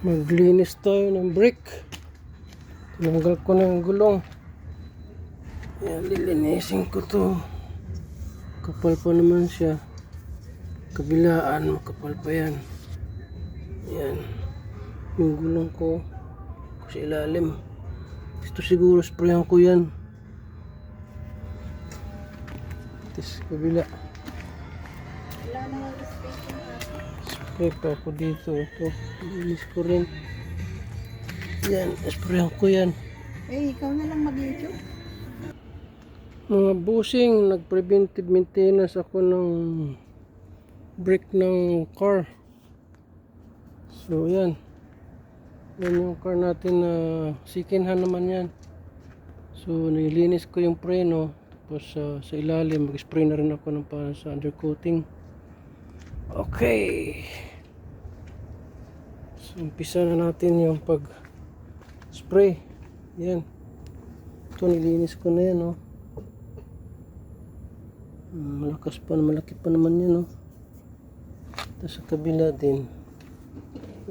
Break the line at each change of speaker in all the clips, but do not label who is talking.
Maglinis tayo ng brake. Tinanggal ko na yung gulong. Yan, lilinisin ko to. Kapal pa naman siya. Kabilaan, makapal pa yan. Yan. Yung gulong ko sa ilalim. Ito siguro sprayan ko yan. Tis kabila. Spray pa ako dito. Ito. Linis ko rin. Yan. Sprayan ko yan.
Ikaw na lang mag-YouTube.
Mga busing, nag-preventive maintenance ako ng brake ng car. So yan. Yan yung car natin na second hand naman yan. So nilinis ko yung preno. Tapos sa ilalim, mag-spray na rin ako ng para sa undercoating. Okay. So umpisa na natin yung pag-spray. Yan. Ito nilinis ko na yan, oh. Malakas pa, malaki pa naman yan, oh. Tapos sa kabila din.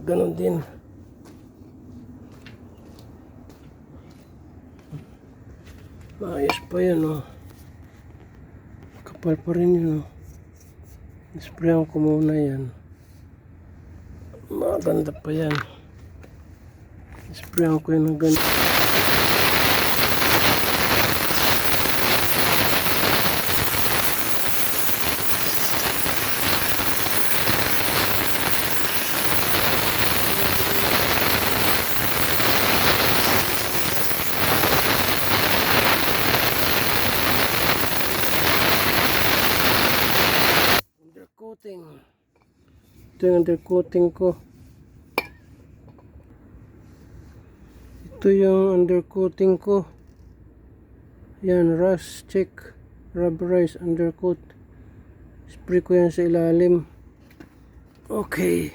Ganon din. Maayos pa yan, oh. Kapal pa rin yun, oh. Sprayan ko muna yan. Maganda pa yan. Sprayan ko yan ng ganito. Ito yung undercoating ko. Ito yung undercoating ko. Yan, rust check. Rubberized undercoat. Spray ko yan sa ilalim. Okay.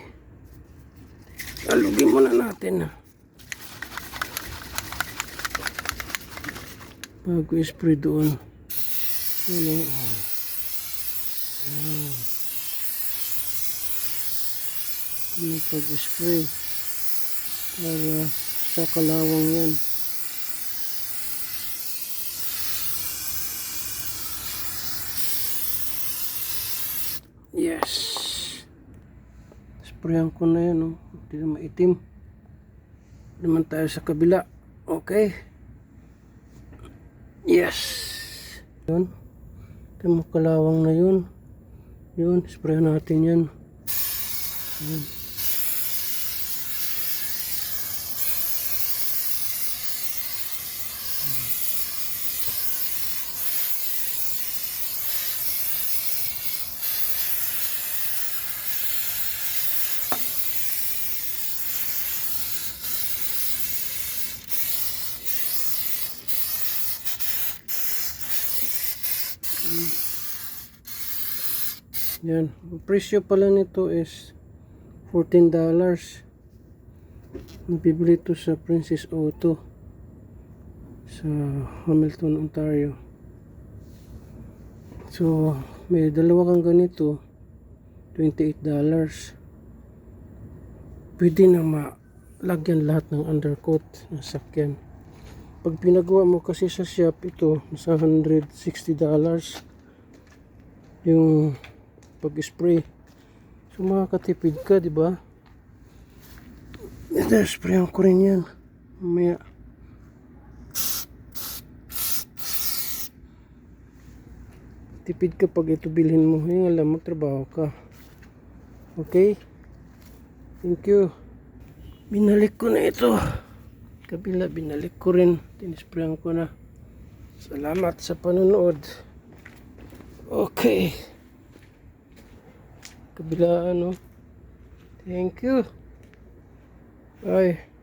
Alugin muna natin. Bago i-spray doon. Yan. Ano pag-spray para sa kalawang yan. Yes, sprayan ko na yan, oh. Hindi na maitim. Naman tayo sa kabila. Okay, yes, yun. Ito yung kalawang na yun. Yun, sprayan natin yan. Yun. Yan, ang presyo pala nito is $14. Nabibili ito sa Princess Auto sa Hamilton, Ontario. So may dalawa kang ganito, $28. Pwede na malagyan lahat ng undercoat ng sakyan. Pag pinagawa mo kasi sa shop, ito nasa $160 yung pag-spray. So makakatipid ka, di ba? Ito, sprayan ko rin yan. Mamaya. Tipid ka pag ito bilhin mo. Yung alam, magtrabaho ka. Okay? Thank you. Binalik ko na ito. Kabila, binalik ko rin. Tinisprayan ko na. Salamat sa panonood. Okay. Kabila, ano. Thank you. Bye.